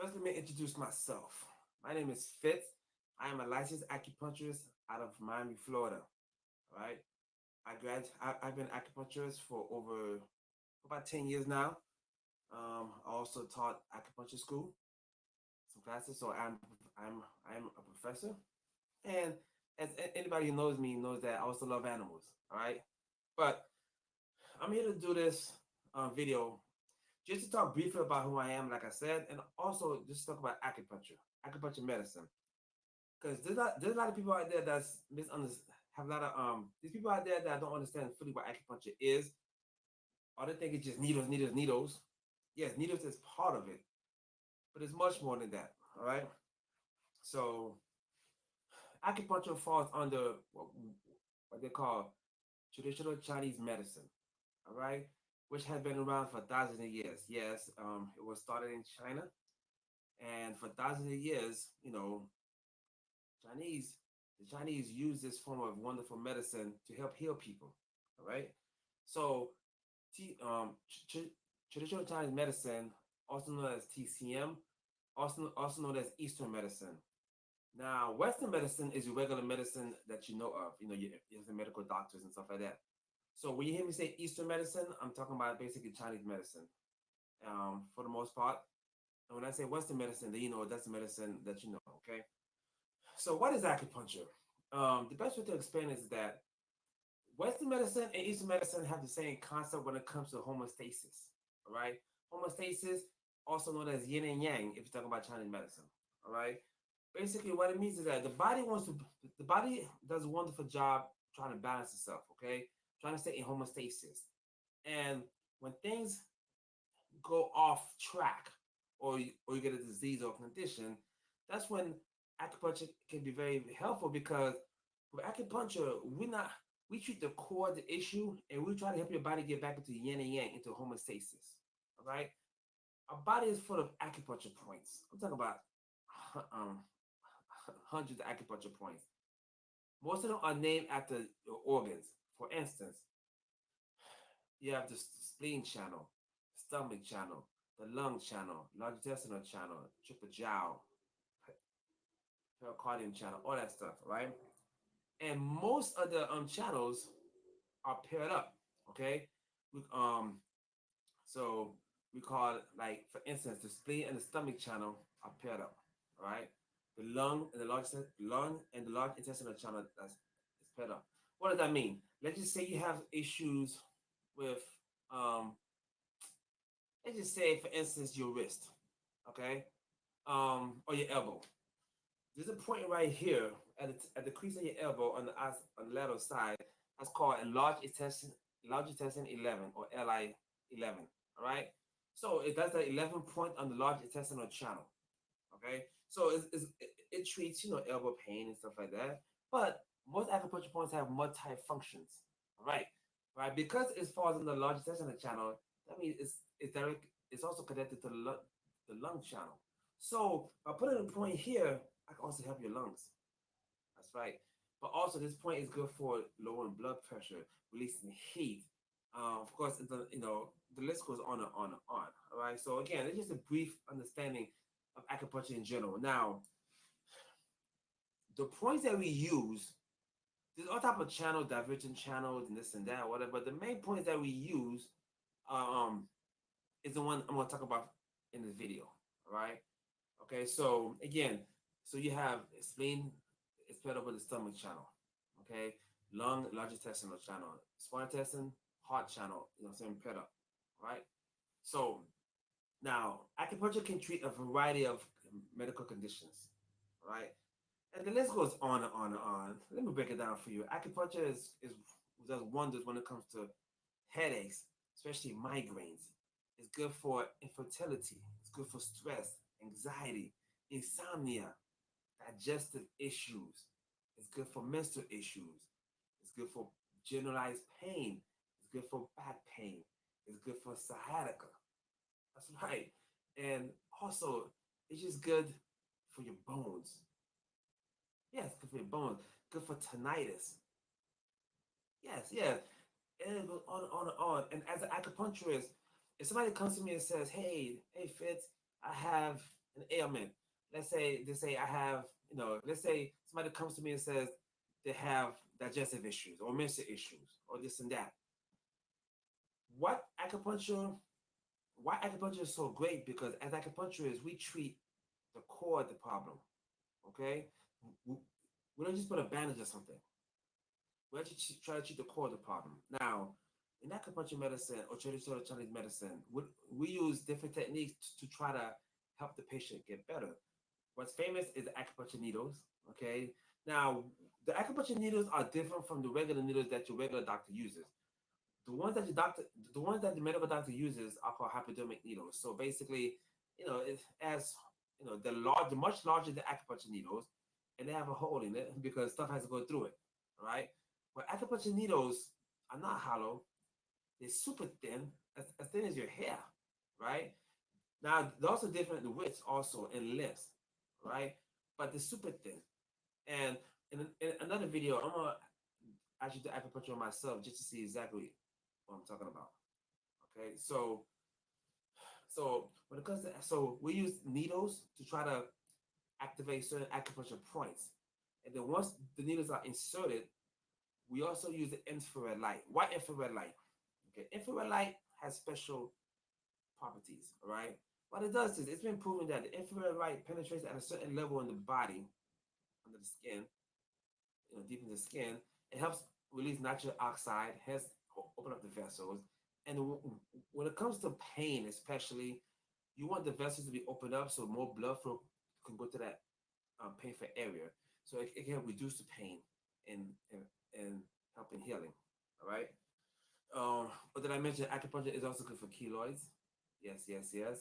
First, let me introduce myself. My name is Fitz. I am a licensed acupuncturist out of Miami, Florida. All right. I've been acupuncturist for over about 10 years now. I also taught acupuncture school, some classes. So I'm a professor. And as anybody who knows me knows that I also love animals. All right. But I'm here to do this video just to talk briefly about who I am, like I said, and also just talk about acupuncture medicine. Because there's a lot of people out there that's have a lot of these people out there that don't understand fully what acupuncture is. All they think it's just needles, needles, needles. Yes, needles is part of it, but it's much more than that. All right. So acupuncture falls under what they call traditional Chinese medicine. All right, which has been around for thousands of years. Yes, it was started in China, and for thousands of years, Chinese the Chinese use this form of wonderful medicine to help heal people. All right, so T, traditional Chinese medicine, also known as TCM, also known as Eastern medicine. Now, Western medicine is your regular medicine that you know of. You have the medical doctors and stuff like that. So when you hear me say Eastern medicine, I'm talking about basically Chinese medicine, for the most part. And when I say Western medicine, then that's the medicine that you know. Okay. So what is acupuncture? The best way to explain is that Western medicine and Eastern medicine have the same concept when it comes to homeostasis. All right. Homeostasis, also known as yin and yang, if you're talking about Chinese medicine. All right. Basically, what it means is that the body does a wonderful job trying to balance itself. Okay, trying to stay in homeostasis. And when things go off track, or you get a disease or condition, that's when acupuncture can be very helpful, because with acupuncture, we treat the core of the issue, and we try to help your body get back into yin and yang, into homeostasis. All right, our body is full of acupuncture points. I'm talking about um, hundreds of acupuncture points. Most of them are named after your organs. For instance, you have the spleen channel, stomach channel, the lung channel, large intestinal channel, triple jowl, pericardium channel, all that stuff, right? And most of the channels are paired up. Okay, we, so we call it, like, for instance, the spleen and the stomach channel are paired up. All right, the lung and the large intestinal channel that's is paired up. What does that mean? Let's just say you have issues with um, let's just say, for instance, your wrist, okay, or your elbow. There's a point right here at the crease of your elbow on the lateral side. That's called a large intestine 11, or LI 11. All right. So that's the 11 point on the large intestinal channel. Okay. So it treats elbow pain and stuff like that. But most acupuncture points have multi functions. All right. Right. Because it falls in the large intestinal channel, that means it's direct. It's also connected to the lung channel. So by putting a point here, I can also help your lungs. That's right. But also, this point is good for lowering blood pressure, releasing heat. Of course, the list goes on and on and on. All right. So again, it's just a brief understanding of acupuncture in general. Now, the points that we use, there's all type of channel, divergent channels, and this and that, whatever. But the main points that we use, um, is the one I'm going to talk about in this video. All right. Okay. So again, so you have spleen, it's paired up with the stomach channel. Okay. Lung, large intestinal channel, small intestine, heart channel. Same paired up. Right. So now acupuncture can treat a variety of medical conditions. Right. And the list goes on and on and on. Let me break it down for you. Acupuncture is does wonders when it comes to headaches, especially migraines. It's good for infertility. It's good for stress, anxiety, insomnia, digestive issues. It's good for menstrual issues. It's good for generalized pain. It's good for back pain. It's good for sciatica. That's right. And also, it's just good for your bones. Yes, good for your bones. Good for tinnitus. Yes, yes. And it goes on and on and on. And as an acupuncturist, if somebody comes to me and says, hey, Fitz, I have an ailment. Let's say they say I have, let's say somebody comes to me and says they have digestive issues or mental issues or this and that. What acupuncture, why acupuncture is so great? Because as acupuncturists, we treat the core of the problem. Okay, we, we don't just put a bandage or something. We actually try to treat the core of the problem. Now, in acupuncture medicine or traditional Chinese medicine, we use different techniques to try to help the patient get better. What's famous is the acupuncture needles. Okay. Now, the acupuncture needles are different from the regular needles that your regular doctor uses. The ones that the ones that the medical doctor uses are called hypodermic needles. So basically, it's as they're large, much larger than acupuncture needles, and they have a hole in it because stuff has to go through it. All right. But acupuncture needles are not hollow; they're super thin, as thin as your hair. Right. Now, they're also different in widths, also in lengths. Right. But they're super thin. And in another video, I'm gonna actually do acupuncture on myself just to see exactly what I'm talking about. Okay, so when it comes to we use needles to try to activate certain acupuncture points, and then once the needles are inserted, we also use the infrared light. Why infrared light? Okay, infrared light has special properties. All right, what it does is it's been proven that the infrared light penetrates at a certain level in the body, under the skin, deep in the skin. It helps release nitric oxide, hence open up the vessels. And when it comes to pain, especially, you want the vessels to be opened up so more blood flow can go to that painful area. So it can reduce the pain and, and, and help in healing. All right. But did I mention acupuncture is also good for keloids? Yes, yes, yes.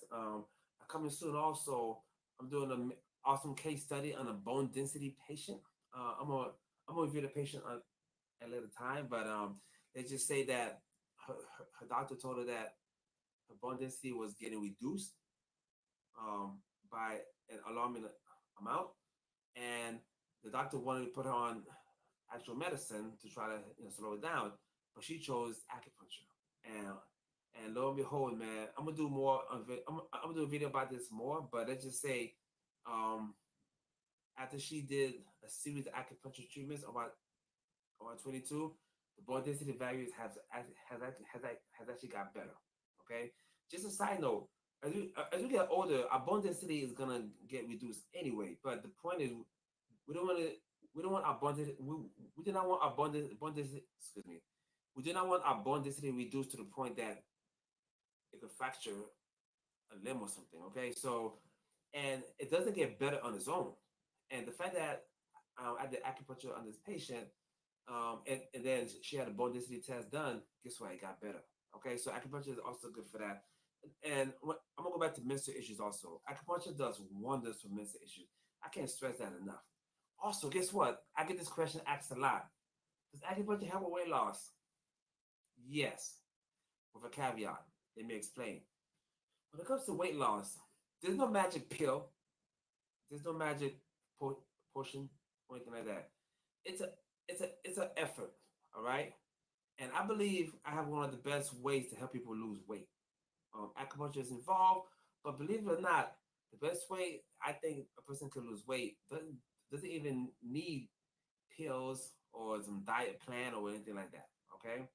Coming soon also, I'm doing an awesome case study on a bone density patient. Uh, I'm gonna I'm gonna review the patient on at a later time, but they just say that her doctor told her that her bone density was getting reduced by an alarming amount, and the doctor wanted to put her on actual medicine to try to slow it down, but she chose acupuncture. And lo and behold, man, I'm gonna do more of it. I'm gonna do a video about this more, but let's just say, um, after she did a series of acupuncture treatments on 22, the bone density values has actually got better. Okay, just a side note. As we get older, our bone density is gonna get reduced anyway. But the point is, we don't want to. We don't want our bond. We do not want our bond. Excuse me. We do not want our bond density reduced to the point that it could fracture a limb or something. Okay, so and it doesn't get better on its own. And the fact that I did acupuncture on this patient, and then she had a bone density test done. Guess what? It got better. Okay, so acupuncture is also good for that. And I'm gonna go back to menstrual issues also. Acupuncture does wonders for menstrual issues. I can't stress that enough. Also, guess what? I get this question asked a lot. Does acupuncture help with weight loss? Yes, with a caveat. Let me explain. When it comes to weight loss, there's no magic pill. There's no magic potion or anything like that. It's a it's an effort. All right. And I believe I have one of the best ways to help people lose weight. Acupuncture is involved, but believe it or not, the best way I think a person can lose weight doesn't even need pills or some diet plan or anything like that. Okay.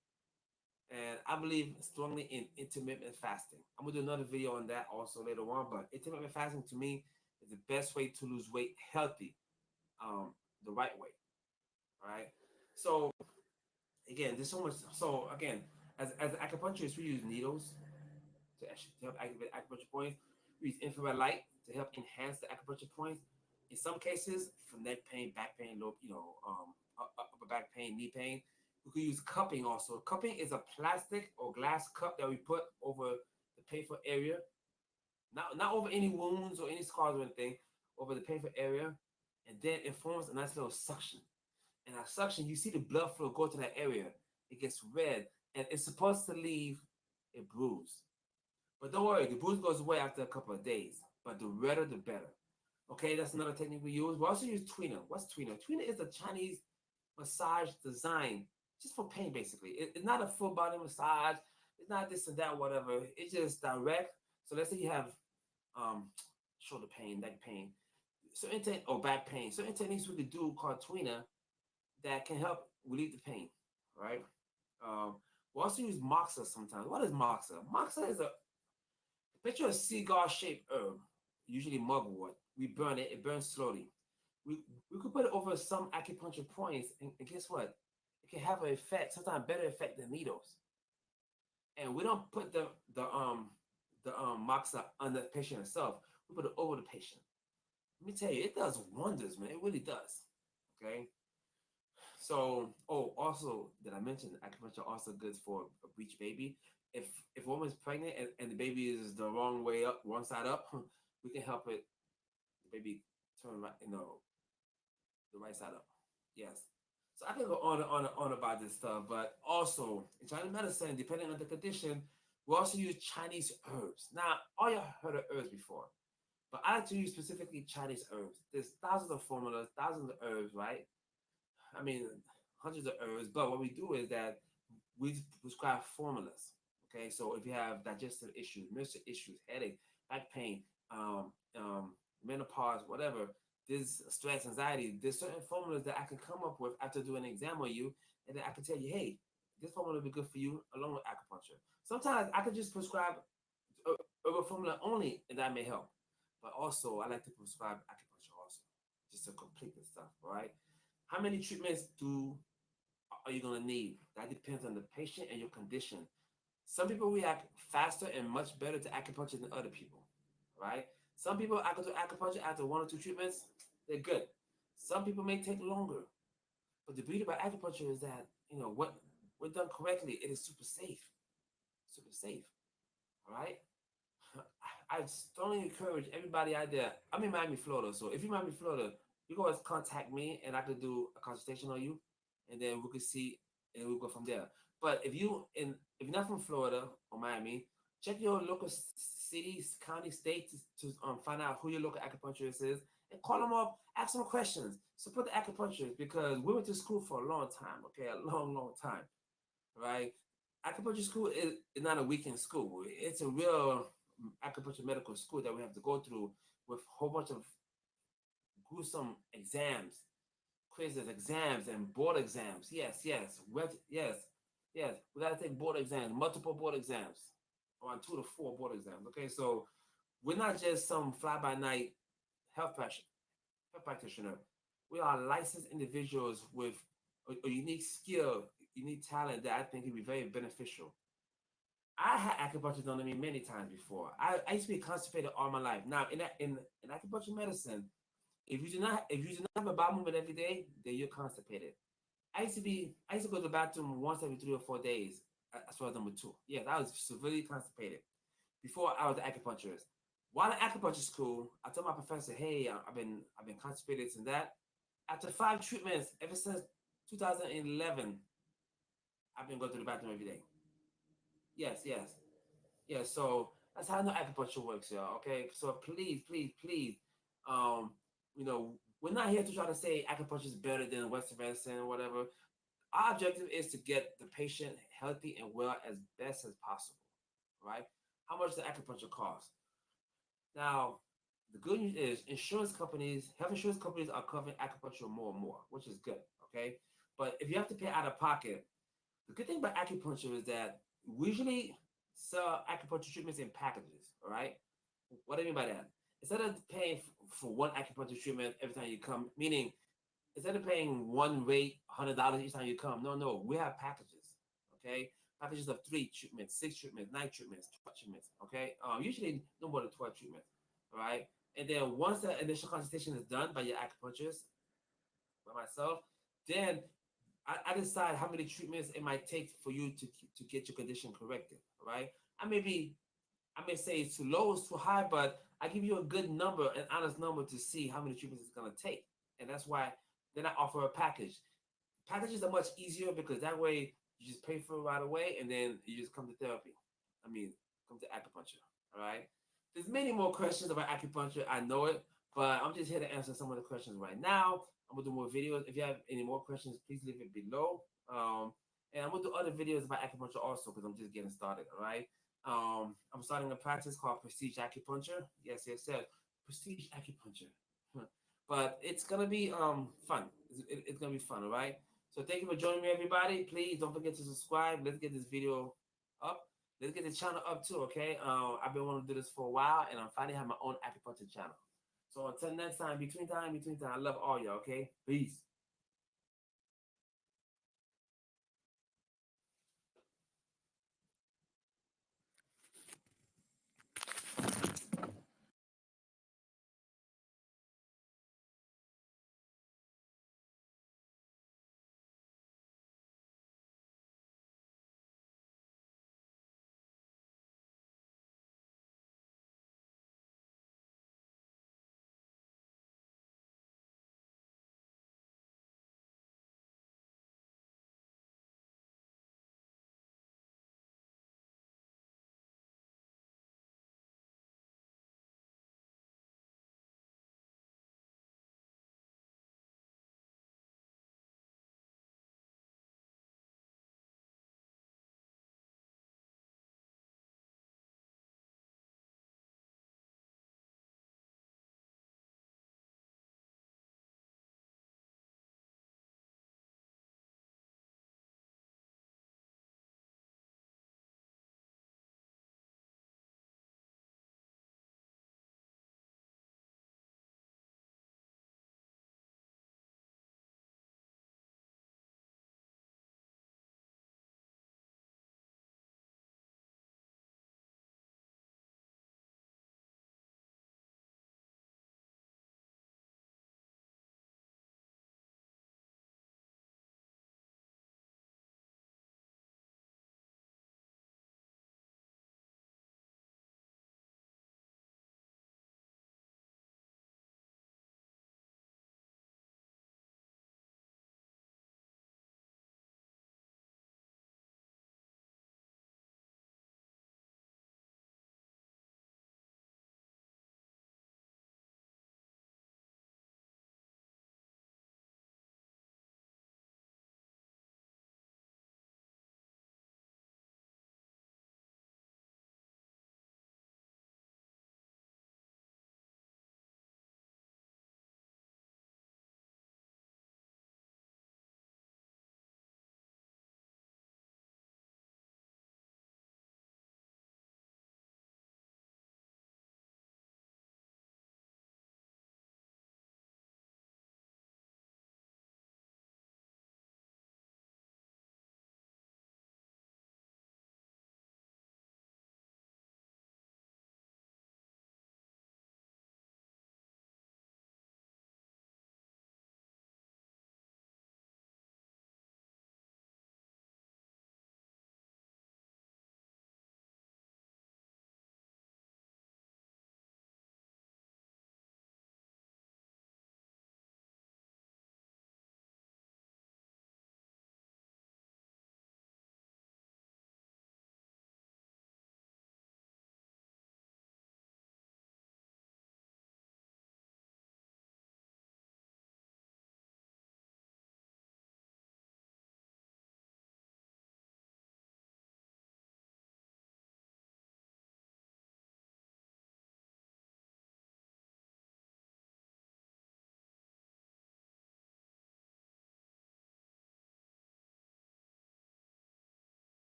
And I believe strongly in intermittent fasting. I'm gonna do another video on that also later on. But intermittent fasting to me is the best way to lose weight healthy, the right way. All right. So again, there's so much. So again, as an acupuncturist, we use needles to help activate acupuncture points. We use infrared light to help enhance the acupuncture points. In some cases, for neck pain, back pain, low, upper back pain, knee pain, we could use cupping also. Cupping is a plastic or glass cup that we put over the painful area, not over any wounds or any scars or anything, over the painful area, and then it forms a nice little suction. And that suction, you see the blood flow go to that area. It gets red, and it's supposed to leave a bruise. But don't worry, the bruise goes away after a couple of days. But the redder, the better. Okay, that's another technique we use. We also use tweener. What's tweener? Tweener is a Chinese massage design just for pain, basically. It's not a full body massage. It's not this and that, whatever. It's just direct. So let's say you have um, shoulder pain, neck pain, or back pain. Certain techniques we could do called tweener that can help relieve the pain, right? Um, we also use moxa sometimes. What is moxa? Moxa is a picture a cigar-shaped herb, usually mugwort. We burn it; it burns slowly. We we could put it over some acupuncture points, and guess what? It can have an effect, sometimes better effect than needles. And we don't put the moxa on the patient itself. We put it over the patient. Let me tell you, it does wonders, man. It really does. Okay. So, oh, also, did I mention acupuncture also good for a breech baby? If a woman's pregnant and the baby is the wrong way up, wrong side up, we can help it the baby turn right, the right side up. Yes. So I can go on and on and on about this stuff, but also in Chinese medicine, depending on the condition, we also use Chinese herbs. Now, all y'all heard of herbs before, but I like to use specifically Chinese herbs. There's thousands of formulas, thousands of herbs, right? I mean, hundreds of herbs. But what we do is that we prescribe formulas. Okay, so if you have digestive issues, menstrual issues, headache, back pain, um, um, menopause, whatever, this stress, anxiety, there's certain formulas that I can come up with after doing an exam on you, and then I can tell you, hey, this formula will be good for you along with acupuncture. Sometimes I could just prescribe herbal formula only, and that may help. But also, I like to prescribe acupuncture also, just to complete the stuff. All right. How many treatments do are you gonna need? That depends on the patient and your condition. Some people react faster and much better to acupuncture than other people, right? Some people I go to acupuncture after one or two treatments, they're good. Some people may take longer. But the beauty about acupuncture is that, what when done correctly, it is super safe. Super safe. All right. I strongly encourage everybody out there. I'm in Miami, Florida. So if you're in Miami, Florida, you can always contact me and I could do a consultation on you, and then we could see and we'll go from there. But if you're not from Florida or Miami, check your local cities, county, state to find out who your local acupuncturist is and call them up, ask them questions. Support the acupuncturist because we went to school for a long time, okay, a long, long time, right? Acupuncture school is not a weekend school. It's a real acupuncture medical school that we have to go through with a whole bunch of gruesome exams, quizzes, exams, and board exams. Yes, yes, yes, yes. We got to take board exams, multiple board exams, on 2 to 4 board exams. Okay, so we're not just some fly by night health practitioner. We are licensed individuals with a unique skill, unique talent that I think can be very beneficial. I had acupuncture done to me many times before. I used to be constipated all my life. Now, in acupuncture medicine, if you do not have a bowel movement every day, then you're constipated. I used to go to the bathroom once every 3 or 4 days. As far as number two. Yes, I was severely constipated before I was an acupuncturist. While in acupuncture school, I told my professor, "Hey, I've been constipated and that." After 5 treatments, ever since 2011, I've been going to the bathroom every day. Yes, yes. Yeah, so that's how I know acupuncture works, y'all. Okay, so please, please, please, um, we're not here to try to say acupuncture is better than Western medicine or whatever. Our objective is to get the patient healthy and well as best as possible, right? How much does acupuncture cost? Now, the good news is health insurance companies are covering acupuncture more and more, which is good, okay? But if you have to pay out of pocket, the good thing about acupuncture is that we usually sell acupuncture treatments in packages. All right. What do I mean by that? Instead of paying for one acupuncture treatment every time you come, meaning instead of paying one rate, $100 each time you come, no, no, we have packages. Okay, packages of 3 treatments, 6 treatments, 9 treatments, 12 treatments. Okay, usually no more than 12 treatments. All right, and then once the initial consultation is done by your acupuncturist, by myself, then I decide how many treatments it might take for you to get your condition corrected. Right? I may say it's too low, it's too high, but I give you a good number, an honest number to see how many treatments it's gonna take, and that's why then I offer a package. Packages are much easier because that way you just pay for it right away, and then you just come to therapy. I mean, come to acupuncture. All right. There's many more questions about acupuncture. I know it, but I'm just here to answer some of the questions right now. I'm gonna do more videos. If you have any more questions, please leave it below. And I'm gonna do other videos about acupuncture also because I'm just getting started. All right. I'm starting a practice called Prestige Acupuncture. Yes, yes, yes. prestige acupuncture. But it's gonna be fun. It's gonna be fun, all right? So thank you for joining me, everybody. Please don't forget to subscribe. Let's get this video up. Let's get the channel up too, okay? I've been wanting to do this for a while, and I'm finally have my own acupuncture channel. So until next time, between time, I love all y'all, okay? Peace.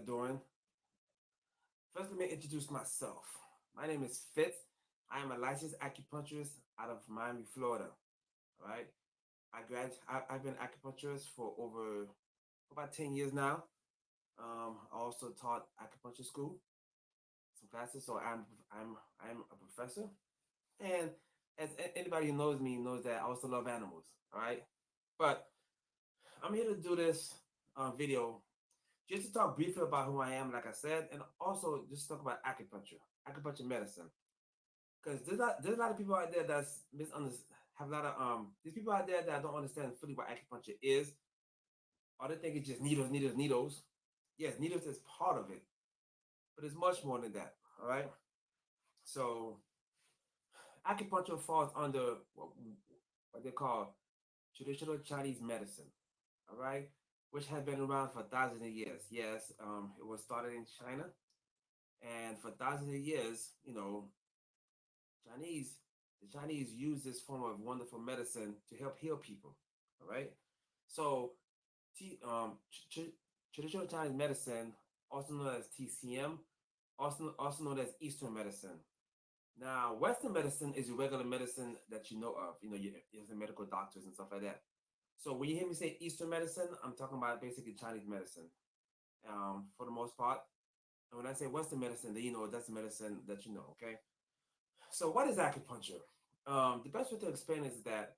doing? First, let me introduce myself. My name is Fitz. I am a licensed acupuncturist out of Miami, Florida. All right. I've been acupuncturist for over about 10 years now. I also taught acupuncture school, some classes. So I'm a professor. And as anybody who knows me knows that I also love animals. All right. But I'm here to do this video just to talk briefly about who I am, like I said, and also just talk about acupuncture medicine. Because there's a lot of people out there that's misunderstand, have a lot of these people out there that don't understand fully what acupuncture is, or they think it's just needles, needles, needles. Yes, needles is part of it, but it's much more than that. All right. So acupuncture falls under what they call traditional Chinese medicine. All right, which has been around for thousands of years. Yes, it was started in China, and for thousands of years, Chinese the Chinese use this form of wonderful medicine to help heal people. All right, so T, traditional Chinese medicine, also known as TCM, also known as Eastern medicine. Now, Western medicine is your regular medicine that you know of. You have the medical doctors and stuff like that. So when you hear me say Eastern medicine, I'm talking about basically Chinese medicine, for the most part. And when I say Western medicine, then that's the medicine that you know. Okay. So what is acupuncture? The best way to explain is that